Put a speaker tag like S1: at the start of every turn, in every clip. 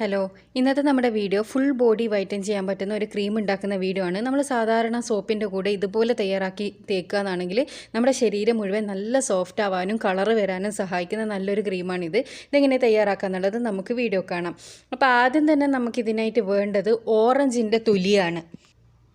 S1: Hello, ഇന്നത്തെ നമ്മുടെ video full body whiten ചെയ്യാൻ പറ്റുന്ന ഒരു ക്രീം ഉണ്ടാക്കുന്ന വീഡിയോ ആണ്. നമ്മൾ സാധാരണ സോപ്പിൻ്റെ കൂടെ ഇതുപോലെ തയ്യാറാക്കി തേക്കുക എന്നാണെങ്കിൽ നമ്മുടെ ശരീരം മുഴുവൻ നല്ല സോഫ്റ്റ് ആവാനും കളർ വരാനും സഹായിക്കുന്ന നല്ലൊരു ക്രീമാണിത്. ഇതെങ്ങനെ തയ്യാറാക്കുക എന്നുള്ളത് നമുക്ക് വീഡിയോ കാണാം. അപ്പോൾ ആദ്യം തന്നെ നമുക്കിതിനായിട്ട് വേണ്ടത് ഓറഞ്ചിൻ്റെ തൊലിയാണ്.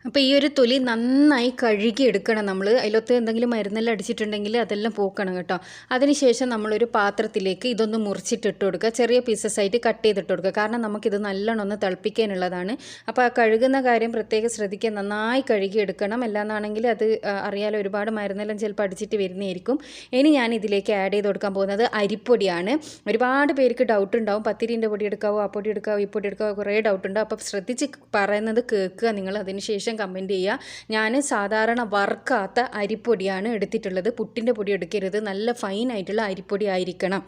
S1: അപ്പോൾ ഈ ഒരു തൊലി നന്നായി കഴുകി എടുക്കണം. നമ്മൾ അതിലൊത്ത് എന്തെങ്കിലും മരുന്നെല്ലാം അടിച്ചിട്ടുണ്ടെങ്കിൽ അതെല്ലാം പോക്കണം കേട്ടോ. അതിനുശേഷം നമ്മളൊരു പാത്രത്തിലേക്ക് ഇതൊന്ന് മുറിച്ചിട്ടിട്ട് കൊടുക്കുക. ചെറിയ പീസസ് ആയിട്ട് കട്ട് ചെയ്തിട്ട് കൊടുക്കുക. കാരണം നമുക്കിത് നല്ലോണം ഒന്ന് തിളപ്പിക്കാനുള്ളതാണ്. അപ്പോൾ ആ കഴുകുന്ന കാര്യം പ്രത്യേകം ശ്രദ്ധിക്കുക. നന്നായി കഴുകി എടുക്കണം. അല്ലാന്നാണെങ്കിൽ അത് അറിയാലോ, ഒരുപാട് മരുന്നെല്ലാം ചിലപ്പോൾ അടിച്ചിട്ട് വരുന്നതായിരിക്കും. ഇനി ഞാൻ ഇതിലേക്ക് ആഡ് ചെയ്ത് കൊടുക്കാൻ പോകുന്നത് അരിപ്പൊടിയാണ്. ഒരുപാട് പേർക്ക് ഡൗട്ട് ഉണ്ടാവും, പത്തിരിൻ്റെ പൊടി എടുക്കാവോ, ആ പൊടി എടുക്കാവോ, ഈ പൊടി എടുക്കാവോ, കുറേ ഡൗട്ട് ഉണ്ട്. അപ്പോൾ ശ്രദ്ധിച്ച് പറയുന്നത് കേൾക്കുക നിങ്ങൾ. അതിനുശേഷം കമൻറ്റ് ചെയ്യുക. ഞാൻ സാധാരണ വറുക്കാത്ത അരിപ്പൊടിയാണ് എടുത്തിട്ടുള്ളത്. പുട്ടിൻ്റെ പൊടി എടുക്കരുത്, നല്ല ഫൈൻ ആയിട്ടുള്ള അരിപ്പൊടി ആയിരിക്കണം.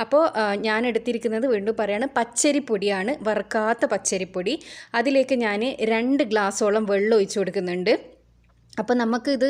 S1: അപ്പോൾ ഞാൻ എടുത്തിരിക്കുന്നത് വീണ്ടും പറയാണ്, പച്ചരിപ്പൊടിയാണ്, വറുക്കാത്ത പച്ചരിപ്പൊടി. അതിലേക്ക് ഞാൻ 2 ഗ്ലാസോളം വെള്ളം ഒഴിച്ചു കൊടുക്കുന്നുണ്ട്. അപ്പോൾ നമുക്കിത്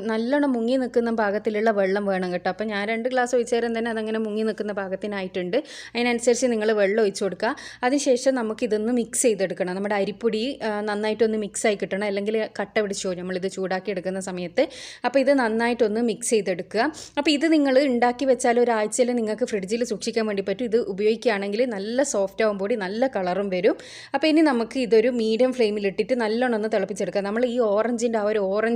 S1: നല്ലോണം മുങ്ങി നിൽക്കുന്ന പാകത്തിലുള്ള വെള്ളം വേണം കേട്ടോ. അപ്പോൾ ഞാൻ 2 ഗ്ലാസ് ഒഴിച്ചേരം തന്നെ അതങ്ങനെ മുങ്ങി നിൽക്കുന്ന പാകത്തിനായിട്ടുണ്ട്. അതിനനുസരിച്ച് നിങ്ങൾ വെള്ളം ഒഴിച്ചു കൊടുക്കുക. അതിനുശേഷം നമുക്കിതൊന്ന് മിക്സ് ചെയ്തെടുക്കണം. നമ്മുടെ അരിപ്പൊടി നന്നായിട്ടൊന്ന് മിക്സായി കിട്ടണം, അല്ലെങ്കിൽ കട്ട പിടിച്ചോ നമ്മളിത് ചൂടാക്കി എടുക്കുന്ന സമയത്ത്. അപ്പോൾ ഇത് നന്നായിട്ടൊന്ന് മിക്സ് ചെയ്തെടുക്കുക. അപ്പോൾ ഇത് നിങ്ങൾ ഉണ്ടാക്കി വെച്ചാൽ ഒരാഴ്ചയിൽ നിങ്ങൾക്ക് ഫ്രിഡ്ജിൽ സൂക്ഷിക്കാൻ വേണ്ടി പറ്റും. ഇത് ഉപയോഗിക്കുകയാണെങ്കിൽ നല്ല സോഫ്റ്റ് ആകുമ്പോൾ നല്ല കളറും വരും. അപ്പോൾ ഇനി നമുക്ക് ഇതൊരു മീഡിയം ഫ്ലെയിമിലിട്ടിട്ട് നല്ലോണം ഒന്ന് തിളപ്പിച്ചെടുക്കുക. നമ്മൾ ഈ ഓറഞ്ചിൻ്റെ ആ ഒരു ഓറഞ്ച്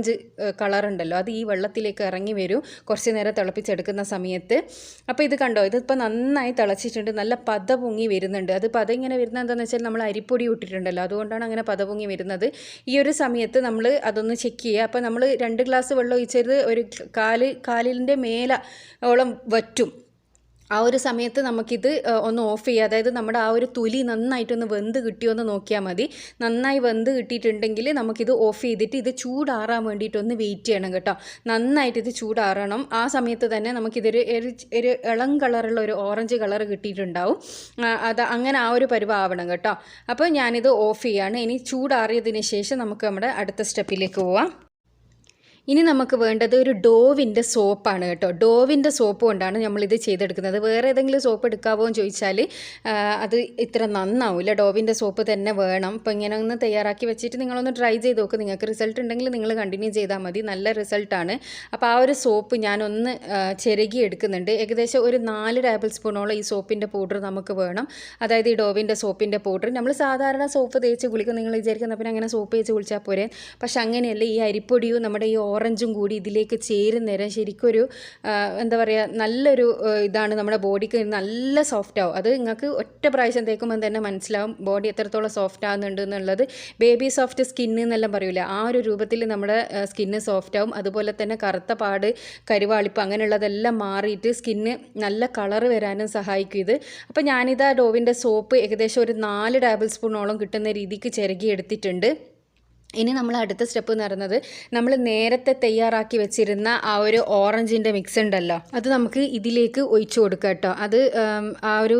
S1: കളർ ഉണ്ടല്ലോ, അത് ഈ വെള്ളത്തിലേക്ക് ഇറങ്ങി വരും കുറച്ച് നേരം തിളപ്പിച്ചെടുക്കുന്ന സമയത്ത്. അപ്പോൾ ഇത് കണ്ടോ, ഇതിപ്പോൾ നന്നായി തിളച്ചിട്ടുണ്ട്, നല്ല പത പൊങ്ങി വരുന്നുണ്ട്. അത് പത ഇങ്ങനെ വരുന്നത് എന്താണെന്ന് വെച്ചാൽ നമ്മൾ അരിപ്പൊടി ഇട്ടിട്ടുണ്ടല്ലോ, അതുകൊണ്ടാണ് അങ്ങനെ പത പൊങ്ങി വരുന്നത്. ഈ ഒരു സമയത്ത് നമ്മൾ അതൊന്ന് ചെക്ക് ചെയ്യുക. അപ്പോൾ നമ്മൾ 2 ഗ്ലാസ് വെള്ളം ഒഴിച്ചത് ഒരു കാലിൻ്റെ മേലോളം വറ്റും. ആ ഒരു സമയത്ത് നമുക്കിത് ഒന്ന് ഓഫ് ചെയ്യുക. അതായത് നമ്മുടെ ആ ഒരു തൊലി നന്നായിട്ടൊന്ന് വെന്ത് കിട്ടിയോന്ന് നോക്കിയാൽ മതി. നന്നായി വെന്ത് കിട്ടിയിട്ടുണ്ടെങ്കിൽ നമുക്കിത് ഓഫ് ചെയ്തിട്ട് ഇത് ചൂടാറാൻ വേണ്ടിയിട്ടൊന്ന് വെയിറ്റ് ചെയ്യണം കേട്ടോ. നന്നായിട്ട് ഇത് ചൂടാറണം. ആ സമയത്ത് തന്നെ നമുക്കിതൊരു ഒരു ഇളം കളറുള്ള ഒരു ഓറഞ്ച് കളർ കിട്ടിയിട്ടുണ്ടാവും. അത് അങ്ങനെ ആ ഒരു പരുവാവണം കേട്ടോ. അപ്പോൾ ഞാനിത് ഓഫ് ചെയ്യാണ്. ഇനി ചൂടാറിയതിന് ശേഷം നമുക്ക് നമ്മുടെ അടുത്ത സ്റ്റെപ്പിലേക്ക് പോവാം. ഇനി നമുക്ക് വേണ്ടത് ഒരു ഡോവിൻ്റെ സോപ്പാണ് കേട്ടോ. ഡോവിൻ്റെ സോപ്പ് കൊണ്ടാണ് നമ്മളിത് ചെയ്തെടുക്കുന്നത്. വേറെ ഏതെങ്കിലും സോപ്പ് എടുക്കാവോ എന്ന് ചോദിച്ചാൽ അത് ഇത്ര നന്നാവില്ല. ഡോവിൻ്റെ സോപ്പ് തന്നെ വേണം. അപ്പോൾ ഇങ്ങനെ ഒന്ന് തയ്യാറാക്കി വെച്ചിട്ട് നിങ്ങളൊന്ന് ട്രൈ ചെയ്ത് നോക്കുക. നിങ്ങൾക്ക് റിസൾട്ട് ഉണ്ടെങ്കിൽ നിങ്ങൾ കണ്ടിന്യൂ ചെയ്താൽ മതി. നല്ല റിസൾട്ടാണ്. അപ്പോൾ ആ ഒരു സോപ്പ് ഞാനൊന്ന് ചിരകി എടുക്കുന്നുണ്ട്. ഏകദേശം ഒരു 4 ടേബിൾ സ്പൂണോളം ഈ സോപ്പിൻ്റെ പൗഡർ നമുക്ക് വേണം. അതായത് ഈ ഡോവിൻ്റെ സോപ്പിൻ്റെ പൗഡർ. നമ്മൾ സാധാരണ സോപ്പ് തേച്ച് കുളിക്കും, നിങ്ങൾ വിചാരിക്കുന്ന പിന്നെ അങ്ങനെ സോപ്പ് തേച്ച് കുളിച്ചാൽ പോരെ. പക്ഷെ അങ്ങനെയല്ല. ഈ അരിപ്പൊടിയും നമ്മുടെ ഈ ഓറഞ്ചും കൂടി ഇതിലേക്ക് ചേരുന്നേരം ശരിക്കും ഒരു എന്താ പറയുക, നല്ലൊരു ഇതാണ്. നമ്മുടെ ബോഡിക്ക് നല്ല സോഫ്റ്റ് ആവും. അത് നിങ്ങൾക്ക് ഒറ്റ പ്രാവശ്യം തേക്കുമ്പോൾ തന്നെ മനസ്സിലാവും ബോഡി എത്രത്തോളം സോഫ്റ്റ് ആകുന്നുണ്ട് എന്നുള്ളത്. ബേബി സോഫ്റ്റ് സ്കിന്ന് എന്നെല്ലാം പറയൂല, ആ ഒരു രൂപത്തിൽ നമ്മുടെ സ്കിന്ന് സോഫ്റ്റ് ആവും. അതുപോലെ തന്നെ കറുത്ത പാട്, കരുവാളിപ്പ് അങ്ങനെയുള്ളതെല്ലാം മാറിയിട്ട് സ്കിന്ന് നല്ല കളർ വരാനും സഹായിക്കും ഇത്. അപ്പോൾ ഞാനിതാ ഡോവിൻ്റെ സോപ്പ് ഏകദേശം ഒരു 4 ടേബിൾ സ്പൂണോളം കിട്ടുന്ന രീതിക്ക് ചിരകി എടുത്തിട്ടുണ്ട്. ഇനി നമ്മൾ അടുത്ത സ്റ്റെപ്പ് എന്ന് പറയുന്നത്, നമ്മൾ നേരത്തെ തയ്യാറാക്കി വെച്ചിരുന്ന ആ ഒരു ഓറഞ്ചിൻ്റെ മിക്സ് ഉണ്ടല്ലോ, അത് നമുക്ക് ഇതിലേക്ക് ഒഴിച്ചു കൊടുക്കുക കേട്ടോ. അത് ആ ഒരു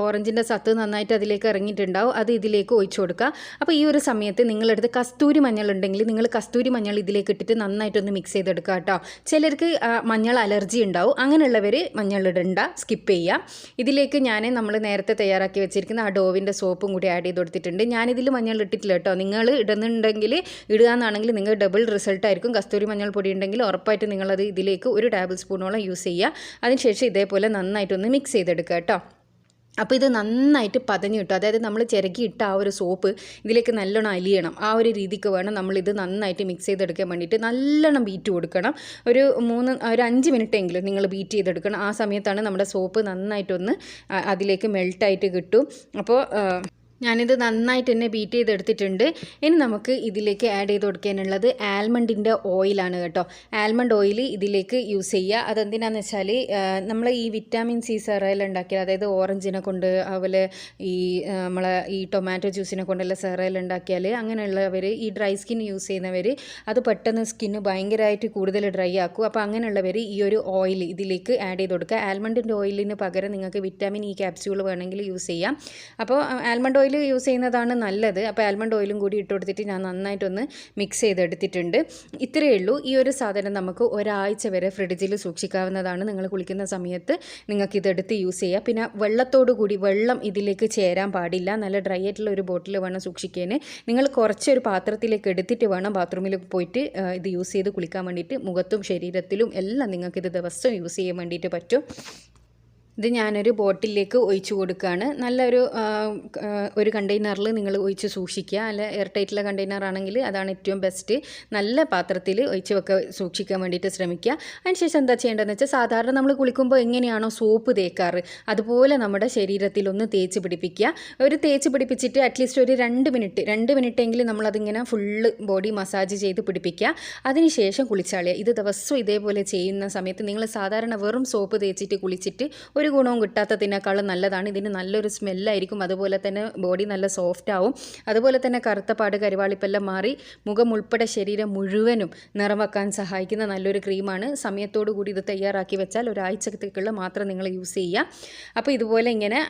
S1: ഓറഞ്ചിൻ്റെ സത്ത് നന്നായിട്ട് അതിലേക്ക് ഇറങ്ങിയിട്ടുണ്ടാവും. അത് ഇതിലേക്ക് ഒഴിച്ചു കൊടുക്കുക. അപ്പോൾ ഈ ഒരു സമയത്ത് നിങ്ങളെടുത്ത് കസ്തൂരി മഞ്ഞൾ ഉണ്ടെങ്കിൽ നിങ്ങൾ കസ്തൂരി മഞ്ഞൾ ഇതിലേക്ക് ഇട്ടിട്ട് നന്നായിട്ടൊന്ന് മിക്സ് ചെയ്തെടുക്കുക കേട്ടോ. ചിലർക്ക് മഞ്ഞൾ അലർജി ഉണ്ടാവും, അങ്ങനെയുള്ളവർ മഞ്ഞൾ ഇടണ്ട, സ്കിപ്പ് ചെയ്യുക. ഇതിലേക്ക് നമ്മൾ നേരത്തെ തയ്യാറാക്കി വെച്ചിരിക്കുന്ന ആ ഡോവിൻ്റെ സോപ്പും കൂടി ആഡ് ചെയ്ത് കൊടുത്തിട്ടുണ്ട്. ഞാനിതിൽ മഞ്ഞൾ ഇട്ടിട്ടില്ല കേട്ടോ. നിങ്ങൾ ഇടുന്നുണ്ടെങ്കിൽ ഇടുക എന്നാണെങ്കിൽ നിങ്ങൾ ഡബിൾ റിസൾട്ട് ആയിരിക്കും. കസ്തൂരി മഞ്ഞൾ പൊടി ഉണ്ടെങ്കിൽ ഉറപ്പായിട്ട് നിങ്ങളത് ഇതിലേക്ക് ഒരു ടേബിൾ സ്പൂണോളം യൂസ് ചെയ്യുക. അതിനുശേഷം ഇതേപോലെ നന്നായിട്ടൊന്ന് മിക്സ് ചെയ്തെടുക്കുക കേട്ടോ. അപ്പോൾ ഇത് നന്നായിട്ട് പതഞ്ഞ് കിട്ടും. അതായത് നമ്മൾ ചിരകിയിട്ട ആ ഒരു സോപ്പ് ഇതിലേക്ക് നല്ലോണം അലിയണം. ആ ഒരു രീതിക്ക് വേണം നമ്മളിത് നന്നായിട്ട് മിക്സ് ചെയ്തെടുക്കാൻ വേണ്ടിയിട്ട്. നല്ലോണം ബീറ്റ് കൊടുക്കണം. ഒരു 5 മിനിറ്റെങ്കിലും നിങ്ങൾ ബീറ്റ് ചെയ്തെടുക്കണം. ആ സമയത്താണ് നമ്മുടെ സോപ്പ് നന്നായിട്ടൊന്ന് അതിലേക്ക് മെൽട്ടായിട്ട് കിട്ടും. അപ്പോൾ ഞാനിത് നന്നായിട്ട് തന്നെ ബീറ്റ് ചെയ്തെടുത്തിട്ടുണ്ട്. ഇനി നമുക്ക് ഇതിലേക്ക് ആഡ് ചെയ്ത് കൊടുക്കാനുള്ളത് ആൽമണ്ടിൻ്റെ ഓയിലാണ് കേട്ടോ. ആൽമണ്ട് ഓയിൽ ഇതിലേക്ക് യൂസ് ചെയ്യുക. അതെന്തിനാന്ന് വെച്ചാൽ നമ്മൾ ഈ വിറ്റാമിൻ സി സെറയിൽ ഉണ്ടാക്കിയ, അതായത് ഓറഞ്ചിനെ കൊണ്ട്, അതുപോലെ നമ്മളെ ഈ ടൊമാറ്റോ ജ്യൂസിനെ കൊണ്ടുള്ള സെറയിൽ ഉണ്ടാക്കിയാൽ അങ്ങനെയുള്ളവർ, ഈ ഡ്രൈ സ്കിൻ യൂസ് ചെയ്യുന്നവർ, അത് പെട്ടെന്ന് സ്കിന്ന് ഭയങ്കരമായിട്ട് കൂടുതൽ ഡ്രൈ ആക്കും. അപ്പോൾ അങ്ങനെയുള്ളവർ ഈ ഒരു ഓയിൽ ഇതിലേക്ക് ആഡ് ചെയ്ത് കൊടുക്കുക. ആൽമണ്ടിൻ്റെ ഓയിലിന് പകരം നിങ്ങൾക്ക് വിറ്റാമിൻ ഇ ക്യാപ്സ്യൂൾ വേണമെങ്കിൽ യൂസ് ചെയ്യാം. അപ്പോൾ ആൽമണ്ട് ഓയിൽ യൂസ് ചെയ്യുന്നതാണ് നല്ലത്. അപ്പോൾ ആൽമണ്ട് ഓയിലും കൂടി ഇട്ട് കൊടുത്തിട്ട് ഞാൻ നന്നായിട്ടൊന്ന് മിക്സ് ചെയ്തെടുത്തിട്ടുണ്ട്. ഇത്രയേ ഉള്ളൂ. ഈ ഒരു സാധനം നമുക്ക് ഒരാഴ്ച വരെ ഫ്രിഡ്ജിൽ സൂക്ഷിക്കാവുന്നതാണ്. നിങ്ങൾ കുളിക്കുന്ന സമയത്ത് നിങ്ങൾക്ക് ഇതെടുത്ത് യൂസ് ചെയ്യുക. പിന്നെ വെള്ളത്തോടു കൂടി വെള്ളം ഇതിലേക്ക് ചേരാൻ പാടില്ല. നല്ല ഡ്രൈ ആയിട്ടുള്ള ഒരു ബോട്ടിൽ വേണം സൂക്ഷിക്കാൻ. നിങ്ങൾ കുറച്ചൊരു പാത്രത്തിലേക്ക് എടുത്തിട്ട് വേണം ബാത്റൂമിൽ പോയിട്ട് ഇത് യൂസ് ചെയ്ത് കുളിക്കാൻ വേണ്ടിയിട്ട്. മുഖത്തും ശരീരത്തിലും എല്ലാം നിങ്ങൾക്കിത് ദിവസവും യൂസ് ചെയ്യാൻ വേണ്ടിയിട്ട് പറ്റും. ഇത് ഞാനൊരു ബോട്ടിലേക്ക് ഒഴിച്ച് കൊടുക്കുകയാണ്. നല്ലൊരു ഒരു കണ്ടെയ്നറിൽ നിങ്ങൾ ഒഴിച്ച് സൂക്ഷിക്കുക. അല്ല എയർ ടൈറ്റുള്ള കണ്ടെയ്നർ ആണെങ്കിൽ അതാണ് ഏറ്റവും ബെസ്റ്റ്. നല്ല പാത്രത്തിൽ ഒഴിച്ച് സൂക്ഷിക്കാൻ വേണ്ടിയിട്ട് ശ്രമിക്കുക. അതിനുശേഷം എന്താ ചെയ്യേണ്ടതെന്ന് വെച്ചാൽ, സാധാരണ നമ്മൾ കുളിക്കുമ്പോൾ എങ്ങനെയാണോ സോപ്പ് തേക്കാറ് അതുപോലെ നമ്മുടെ ശരീരത്തിലൊന്ന് തേച്ച് പിടിപ്പിക്കുക. ഒരു തേച്ച് പിടിപ്പിച്ചിട്ട് അറ്റ്ലീസ്റ്റ് ഒരു 2 മിനിറ്റെങ്കിലും നമ്മളതിങ്ങനെ ഫുള്ള് ബോഡി മസാജ് ചെയ്ത് പിടിപ്പിക്കുക. അതിനുശേഷം കുളിച്ചാളുക. ഇത് ദിവസവും ഇതേപോലെ ചെയ്യുന്ന സമയത്ത് നിങ്ങൾ സാധാരണ വെറും സോപ്പ് തേച്ചിട്ട് കുളിച്ചിട്ട് ഒരു ഗുണവും കിട്ടാത്തതിനേക്കാളും നല്ലതാണ്. ഇതിന് നല്ലൊരു സ്മെല്ലായിരിക്കും. അതുപോലെ തന്നെ ബോഡി നല്ല സോഫ്റ്റ് ആവും. അതുപോലെ തന്നെ കറുത്തപ്പാട് കരിവാളിപ്പെല്ലാം മാറി മുഖം ഉൾപ്പെടെ ശരീരം മുഴുവനും നിറം വെക്കാൻ സഹായിക്കുന്ന നല്ലൊരു ക്രീമാണ്. സമയത്തോടു കൂടി ഇത് തയ്യാറാക്കി വെച്ചാൽ ഒരാഴ്ചത്തേക്കുള്ള മാത്രം നിങ്ങൾ യൂസ് ചെയ്യുക. അപ്പോൾ ഇതുപോലെ ഇങ്ങനെ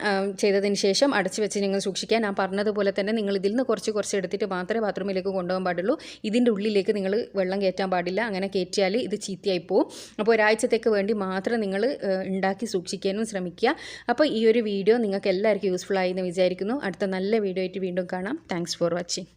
S1: ചെയ്തതിന് ശേഷം അടച്ചു വെച്ച് നിങ്ങൾ സൂക്ഷിക്കുക. ഞാൻ പറഞ്ഞതുപോലെ തന്നെ നിങ്ങൾ ഇതിൽ നിന്ന് കുറച്ച് എടുത്തിട്ട് മാത്രമേ ബാത്റൂമിലേക്ക് കൊണ്ടുപോകാൻ പാടുള്ളൂ. ഇതിൻ്റെ ഉള്ളിലേക്ക് നിങ്ങൾ വെള്ളം കയറ്റാൻ പാടില്ല. അങ്ങനെ കയറ്റിയാൽ ഇത് ചീത്തയായി പോകും. അപ്പോൾ ഒരാഴ്ചത്തേക്ക് വേണ്ടി മാത്രം നിങ്ങൾ ഉണ്ടാക്കി സൂക്ഷിക്കാനും ശ്രമിക്കുക. അപ്പോൾ ഈ ഒരു വീഡിയോ നിങ്ങൾക്ക് എല്ലാവർക്കും യൂസ്ഫുൾ ആയി എന്ന് വിചാരിക്കുന്നു. അടുത്ത നല്ല വീഡിയോ ആയിട്ട് വീണ്ടും കാണാം. Thanks for watching.